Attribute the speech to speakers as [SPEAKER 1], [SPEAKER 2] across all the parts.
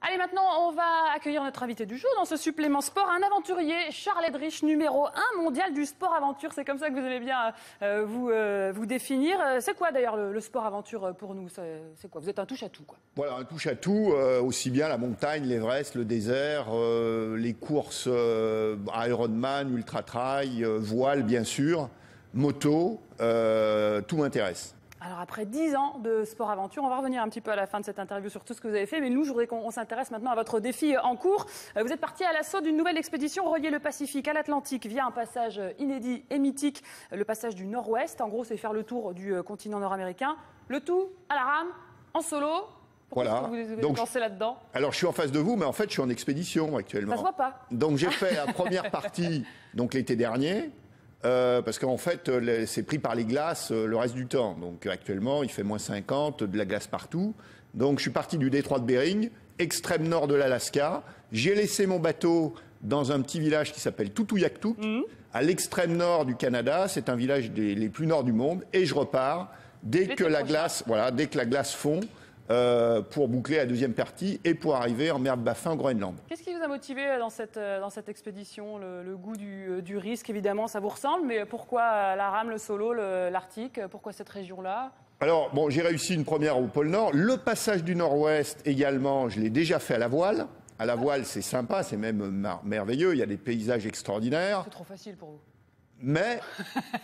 [SPEAKER 1] Allez, maintenant, on va accueillir notre invité du jour dans ce supplément sport, un aventurier, Charles Eldrich, numéro 1 mondial du sport-aventure. C'est comme ça que vous aimez bien vous définir. C'est quoi d'ailleurs le sport-aventure pour nous? C'est quoi? Vous êtes un touche-à-tout, quoi.
[SPEAKER 2] Voilà, un touche-à-tout, aussi bien la montagne, l'Everest, le désert, les courses Ironman, ultra-trail, voile bien sûr, moto, tout m'intéresse.
[SPEAKER 1] Alors après 10 ans de sport-aventure, on va revenir un petit peu à la fin de cette interview sur tout ce que vous avez fait, mais nous, je voudrais qu'on s'intéresse maintenant à votre défi en cours. Vous êtes parti à l'assaut d'une nouvelle expédition, relier le Pacifique à l'Atlantique via un passage inédit et mythique, le passage du Nord-Ouest. En gros, c'est faire le tour du continent nord-américain, le tout à la rame, en solo. Pourquoi
[SPEAKER 2] Voilà.
[SPEAKER 1] vous avez
[SPEAKER 2] Donc,
[SPEAKER 1] lancé là-dedans?
[SPEAKER 2] Alors je suis en face de vous, mais en fait je suis en expédition actuellement.
[SPEAKER 1] Ça se voit pas.
[SPEAKER 2] Donc j'ai fait la première partie donc l'été dernier. Parce qu'en fait, c'est pris par les glaces le reste du temps. Donc actuellement, il fait moins 50, de la glace partout. Donc je suis parti du détroit de Bering, extrême nord de l'Alaska. J'ai laissé mon bateau dans un petit village qui s'appelle Tutuyaktuk, à l'extrême nord du Canada. C'est un village les plus nord du monde. Et je repars dès que la glace fond. Pour boucler la deuxième partie et pour arriver en mer de Baffin, Groenland.
[SPEAKER 1] Qu'est-ce qui vous a motivé dans cette expédition? Le goût du risque, évidemment, ça vous ressemble, mais pourquoi la rame, le solo, l'Arctique? Pourquoi cette région-là?
[SPEAKER 2] Alors, bon, j'ai réussi une première au pôle Nord. Le passage du Nord-Ouest également, je l'ai déjà fait à la voile. À la voile, c'est sympa, c'est même merveilleux, il y a des paysages extraordinaires.
[SPEAKER 1] C'est trop facile pour vous.
[SPEAKER 2] Mais,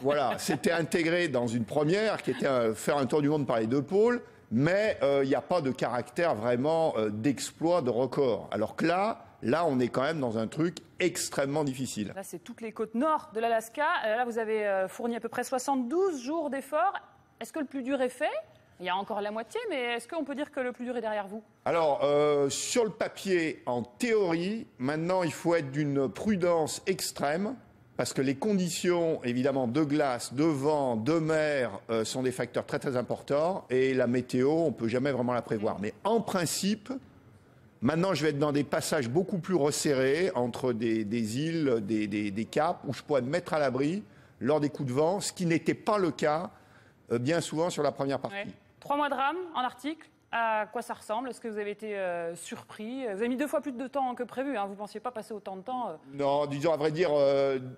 [SPEAKER 2] voilà, c'était intégré dans une première qui était faire un tour du monde par les deux pôles. Mais il n'y a pas de caractère vraiment d'exploit, de record. Alors que là, on est quand même dans un truc extrêmement difficile.
[SPEAKER 1] Là, c'est toutes les côtes nord de l'Alaska. Là, vous avez fourni à peu près 72 jours d'efforts. Est-ce que le plus dur est fait? Il y a encore la moitié, mais est-ce qu'on peut dire que le plus dur est derrière vous?
[SPEAKER 2] Alors, sur le papier, en théorie, maintenant, il faut être d'une prudence extrême. Parce que les conditions, évidemment, de glace, de vent, de mer sont des facteurs très très importants. Et la météo, on ne peut jamais vraiment la prévoir. Mais en principe, maintenant, je vais être dans des passages beaucoup plus resserrés, entre des îles, des caps, où je pourrais me mettre à l'abri lors des coups de vent, ce qui n'était pas le cas bien souvent sur la première partie.
[SPEAKER 1] Ouais. 3 mois de rame en Arctique. À quoi ça ressemble? Est-ce que vous avez été surpris? Vous avez mis 2 fois plus de temps que prévu, hein. Vous ne pensiez pas passer autant de temps
[SPEAKER 2] Non, disons, à vrai dire,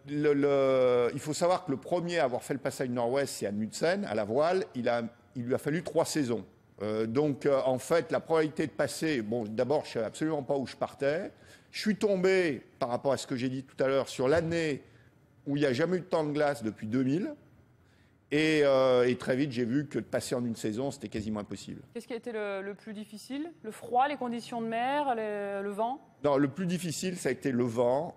[SPEAKER 2] il faut savoir que le premier à avoir fait le passage nord-ouest, c'est Amundsen, à la voile. Il lui a fallu 3 saisons. Donc, en fait, la probabilité de passer... Bon, d'abord, je ne savais absolument pas où je partais. Je suis tombé, par rapport à ce que j'ai dit tout à l'heure, sur l'année où il n'y a jamais eu de temps de glace depuis 2000. Et très vite, j'ai vu que de passer en une saison, c'était quasiment impossible.
[SPEAKER 1] Qu'est-ce qui a été le plus difficile? Le froid, les conditions de mer, le vent?
[SPEAKER 2] Non, le plus difficile, ça a été le vent.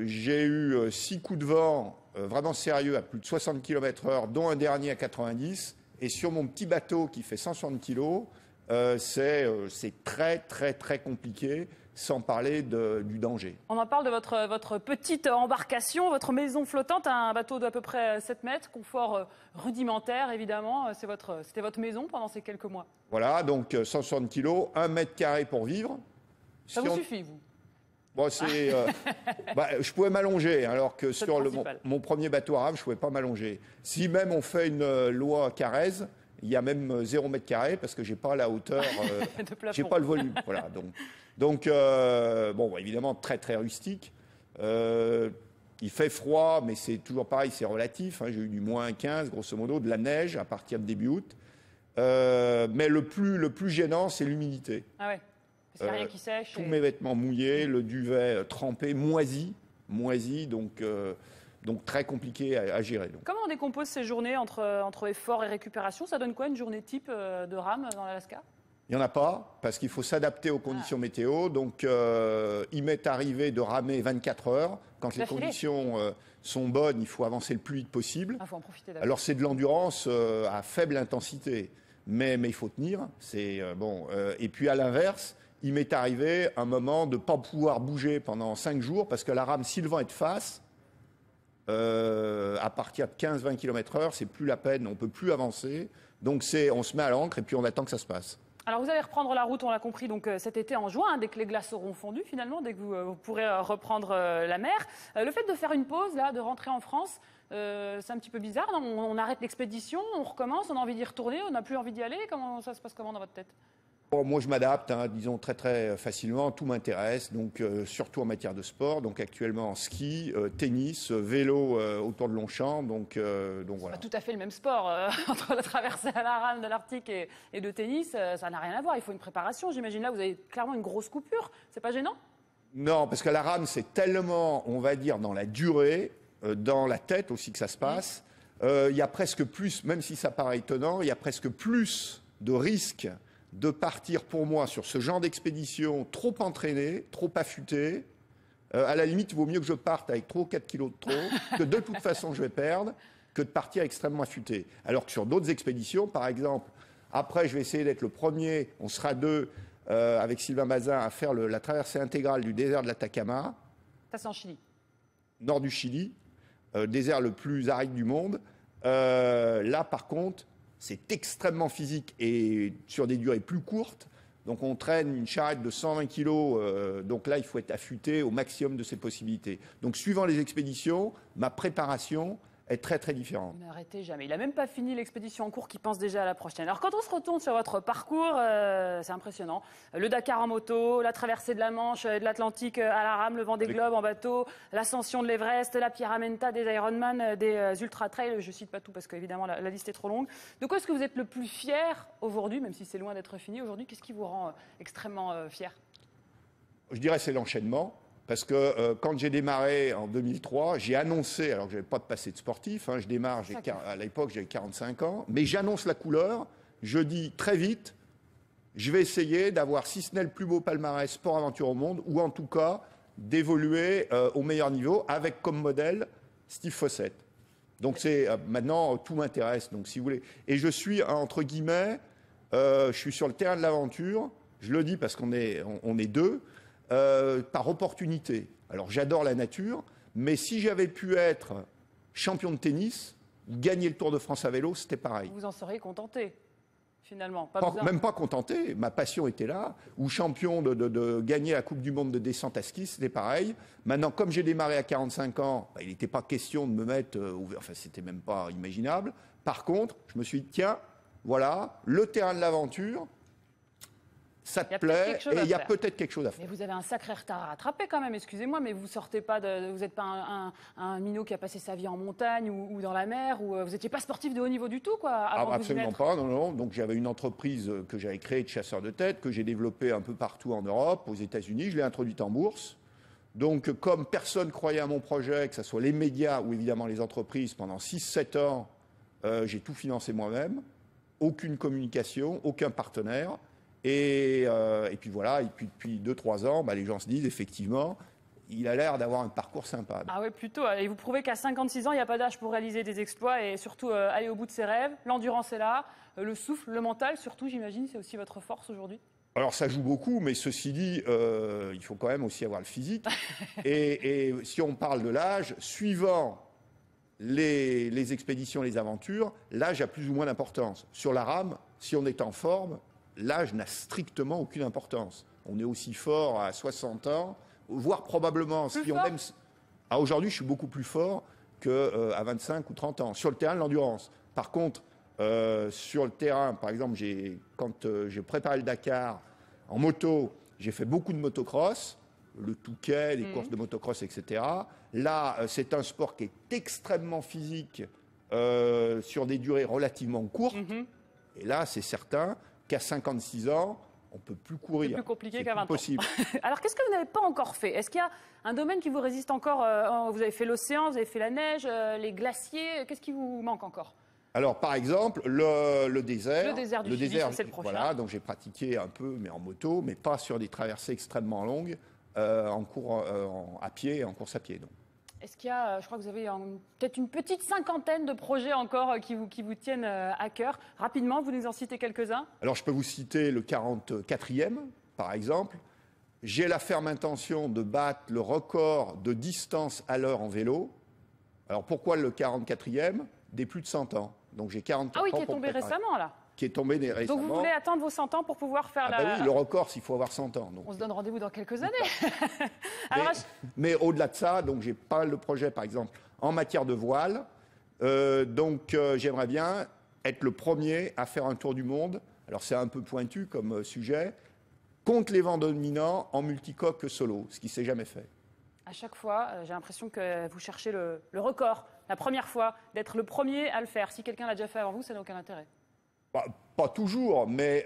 [SPEAKER 2] J'ai eu 6 coups de vent vraiment sérieux à plus de 60 km/h, dont un dernier à 90. Et sur mon petit bateau qui fait 160 kg, c'est très, très, très compliqué, sans parler du danger.
[SPEAKER 1] On en parle de votre petite embarcation, votre maison flottante, un bateau d'à peu près 7 mètres, confort rudimentaire évidemment. C'était votre maison pendant ces quelques mois.
[SPEAKER 2] Voilà, donc 160 kg, 1 mètre carré pour vivre.
[SPEAKER 1] Ça vous suffit, vous?
[SPEAKER 2] Bon, je pouvais m'allonger, alors que sur mon premier bateau arabe, je ne pouvais pas m'allonger. Si même on fait une loi Carrez, il y a même 0 mètre carré parce que j'ai pas la hauteur, j'ai pas le volume. Voilà, donc bon, évidemment très très rustique. Il fait froid, mais c'est toujours pareil, c'est relatif. Hein, j'ai eu du moins 15, grosso modo, de la neige à partir de début août. Mais le plus gênant, c'est l'humidité.
[SPEAKER 1] Ah ouais. Parce qu'il n'y a rien qui sèche.
[SPEAKER 2] Tous mes vêtements mouillés, le duvet trempé, moisi, donc très compliqué à gérer. Donc.
[SPEAKER 1] Comment on décompose ces journées entre effort et récupération? Ça donne quoi une journée type de rame dans l'Alaska?
[SPEAKER 2] Il n'y en a pas, parce qu'il faut s'adapter aux conditions météo. Donc, il m'est arrivé de ramer 24 heures. Quand les conditions sont bonnes, il faut avancer le plus vite possible.
[SPEAKER 1] Il faut en profiter.
[SPEAKER 2] Alors, c'est de l'endurance à faible intensité. Mais il faut tenir. Et puis, à l'inverse, il m'est arrivé un moment de ne pas pouvoir bouger pendant 5 jours, parce que la rame, si le vent est de face, à partir de 15-20 km/h, c'est plus la peine, on ne peut plus avancer. Donc on se met à l'ancre et puis on attend que ça se passe.
[SPEAKER 1] Alors vous allez reprendre la route, on l'a compris, donc cet été en juin, hein, dès que les glaces auront fondu finalement, dès que vous pourrez reprendre la mer. Le fait de faire une pause, là, de rentrer en France, c'est un petit peu bizarre, non? On arrête l'expédition, on recommence, on a envie d'y retourner, on n'a plus envie d'y aller. Ça se passe comment dans votre tête?
[SPEAKER 2] Bon, moi, je m'adapte, hein, disons, très très facilement. Tout m'intéresse, donc surtout en matière de sport. Donc actuellement, ski, tennis, vélo autour de Longchamp. Donc voilà.
[SPEAKER 1] Pas tout à fait le même sport entre la traversée à la rame de l'Arctique et le tennis. Ça n'a rien à voir. Il faut une préparation, j'imagine. Là, vous avez clairement une grosse coupure. C'est pas gênant?
[SPEAKER 2] Non, parce que la rame, c'est tellement, on va dire, dans la durée, dans la tête aussi que ça se passe. Il y a presque plus, même si ça paraît étonnant, il y a presque plus de risques de partir pour moi sur ce genre d'expédition trop entraîné, trop affûté. À la limite, il vaut mieux que je parte avec 3 ou 4 kilos de trop, que de toute façon je vais perdre, que de partir extrêmement affûté. Alors que sur d'autres expéditions, par exemple, après je vais essayer d'être le premier, on sera 2 avec Sylvain Bazin à faire la traversée intégrale du désert de l'Atacama.
[SPEAKER 1] Ça, c'est en Chili.
[SPEAKER 2] Nord du Chili, désert le plus aride du monde. Là, par contre, c'est extrêmement physique et sur des durées plus courtes. Donc on traîne une charrette de 120 kg, donc là il faut être affûté au maximum de ses possibilités. Donc suivant les expéditions, ma préparation est très très différente.
[SPEAKER 1] Vous n'arrêtez jamais. Il n'a même pas fini l'expédition en cours qui pense déjà à la prochaine. Alors quand on se retourne sur votre parcours, c'est impressionnant. Le Dakar en moto, la traversée de la Manche, de l'Atlantique à la rame, le Vendée Globe en bateau, l'ascension de l'Everest, la Pyramenta, des Ironman, des Ultra Trail. Je ne cite pas tout parce qu'évidemment la liste est trop longue. De quoi est-ce que vous êtes le plus fier aujourd'hui, même si c'est loin d'être fini aujourd'hui? Qu'est-ce qui vous rend extrêmement fier?
[SPEAKER 2] Je dirais c'est l'enchaînement. Parce que quand j'ai démarré en 2003, j'ai annoncé, alors que je n'avais pas de passé de sportif, hein, je démarre, à l'époque j'avais 45 ans, mais j'annonce la couleur, je dis très vite, je vais essayer d'avoir, si ce n'est le plus beau palmarès sport-aventure au monde, ou en tout cas d'évoluer au meilleur niveau, avec comme modèle Steve Fossett. Donc maintenant, tout m'intéresse, donc si vous voulez. Et je suis, entre guillemets, je suis sur le terrain de l'aventure, je le dis parce qu'on est 2, par opportunité. Alors j'adore la nature, mais si j'avais pu être champion de tennis, gagner le Tour de France à vélo, c'était pareil.
[SPEAKER 1] Vous en seriez contenté, finalement.
[SPEAKER 2] Même pas contenté, ma passion était là. Ou champion de gagner la Coupe du Monde de descente à ski, c'était pareil. Maintenant, comme j'ai démarré à 45 ans, il n'était pas question de me mettre, enfin c'était même pas imaginable. Par contre, je me suis dit, tiens, voilà, le terrain de l'aventure, ça te plaît et il y a peut-être quelque chose à faire.
[SPEAKER 1] Mais vous avez un sacré retard à rattraper quand même, excusez-moi, mais vous sortez pas vous n'êtes pas un minot qui a passé sa vie en montagne ou dans la mer, ou vous n'étiez pas sportif de haut niveau du tout, quoi, avant de vous y mettre.
[SPEAKER 2] Absolument pas, non. Donc j'avais une entreprise que j'avais créée de chasseurs de tête, que j'ai développée un peu partout en Europe, aux États-Unis, je l'ai introduite en bourse. Donc comme personne croyait à mon projet, que ce soit les médias ou évidemment les entreprises, pendant 6-7 ans, j'ai tout financé moi-même, aucune communication, aucun partenaire. Et puis voilà, et puis depuis 2-3 ans, les gens se disent effectivement, il a l'air d'avoir un parcours sympa.
[SPEAKER 1] Ah oui, plutôt. Et vous prouvez qu'à 56 ans, il n'y a pas d'âge pour réaliser des exploits et surtout aller au bout de ses rêves. L'endurance est là, le souffle, le mental, surtout, j'imagine, c'est aussi votre force aujourd'hui.
[SPEAKER 2] Alors ça joue beaucoup, mais ceci dit, il faut quand même aussi avoir le physique. et si on parle de l'âge, suivant les expéditions, les aventures, l'âge a plus ou moins d'importance. Sur la rame, si on est en forme, l'âge n'a strictement aucune importance. On est aussi fort à 60 ans, voire probablement, si on aime... Aujourd'hui, je suis beaucoup plus fort qu'à 25 ou 30 ans, sur le terrain de l'endurance. Par contre, sur le terrain, par exemple, quand j'ai préparé le Dakar en moto, j'ai fait beaucoup de motocross, le Touquet, les courses de motocross, etc. Là, c'est un sport qui est extrêmement physique sur des durées relativement courtes. Et là, c'est certain qu'à 56 ans, on ne peut plus courir.
[SPEAKER 1] C'est plus compliqué qu'à 20 ans.
[SPEAKER 2] Possible.
[SPEAKER 1] Alors, qu'est-ce que vous n'avez pas encore fait? Est-ce qu'il y a un domaine qui vous résiste encore? Vous avez fait l'océan, vous avez fait la neige, les glaciers. Qu'est-ce qui vous manque encore?
[SPEAKER 2] Alors, par exemple, le désert.
[SPEAKER 1] Le désert du Chili, c'est le prochain.
[SPEAKER 2] Voilà, donc j'ai pratiqué un peu, mais en moto, mais pas sur des traversées extrêmement longues, à pied, en course à pied. Donc.
[SPEAKER 1] Est-ce qu'il y a, je crois que vous avez peut-être une petite cinquantaine de projets encore qui vous tiennent à cœur. Rapidement, vous nous en citez quelques-uns? Alors,
[SPEAKER 2] je peux vous citer le 44e, par exemple. J'ai la ferme intention de battre le record de distance à l'heure en vélo. Alors, pourquoi le 44e? Des plus de 100 ans. Donc, j'ai 44 ans.
[SPEAKER 1] Ah oui, qui est tombé récemment, là.
[SPEAKER 2] Qui est tombé récemment.
[SPEAKER 1] Donc, vous voulez attendre vos 100 ans pour pouvoir faire
[SPEAKER 2] oui, le record, s'il faut avoir 100 ans. Donc.
[SPEAKER 1] On se donne rendez-vous dans quelques années.
[SPEAKER 2] Mais au-delà de ça, donc j'ai pas mal de projets, par exemple, en matière de voile. Donc, j'aimerais bien être le premier à faire un tour du monde alors c'est un peu pointu comme sujet, contre les vents dominants en multicoque solo, ce qui ne s'est jamais fait.
[SPEAKER 1] À chaque fois, j'ai l'impression que vous cherchez le record, la première fois, d'être le premier à le faire. Si quelqu'un l'a déjà fait avant vous, ça n'a aucun intérêt.
[SPEAKER 2] Pas toujours, mais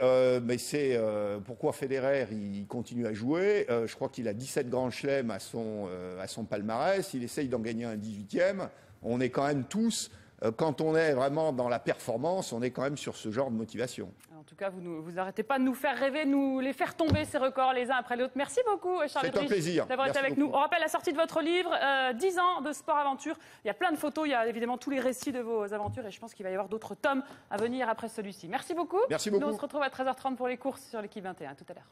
[SPEAKER 2] c'est pourquoi Federer il continue à jouer. Je crois qu'il a 17 grands chelems à son palmarès. Il essaye d'en gagner un 18e. On est quand même tous, quand on est vraiment dans la performance, on est quand même sur ce genre de motivation.
[SPEAKER 1] En tout cas, vous arrêtez pas de nous faire rêver, de nous les faire tomber ces records les uns après les autres. Merci beaucoup, Charles
[SPEAKER 2] C'est un plaisir
[SPEAKER 1] d'avoir été avec nous. On rappelle la sortie de votre livre, 10 ans de sport-aventure. Il y a plein de photos, il y a évidemment tous les récits de vos aventures et je pense qu'il va y avoir d'autres tomes à venir après celui-ci. Merci beaucoup.
[SPEAKER 2] Merci beaucoup.
[SPEAKER 1] Nous, on se retrouve à 13h30 pour les courses sur l'équipe 21. À tout à l'heure.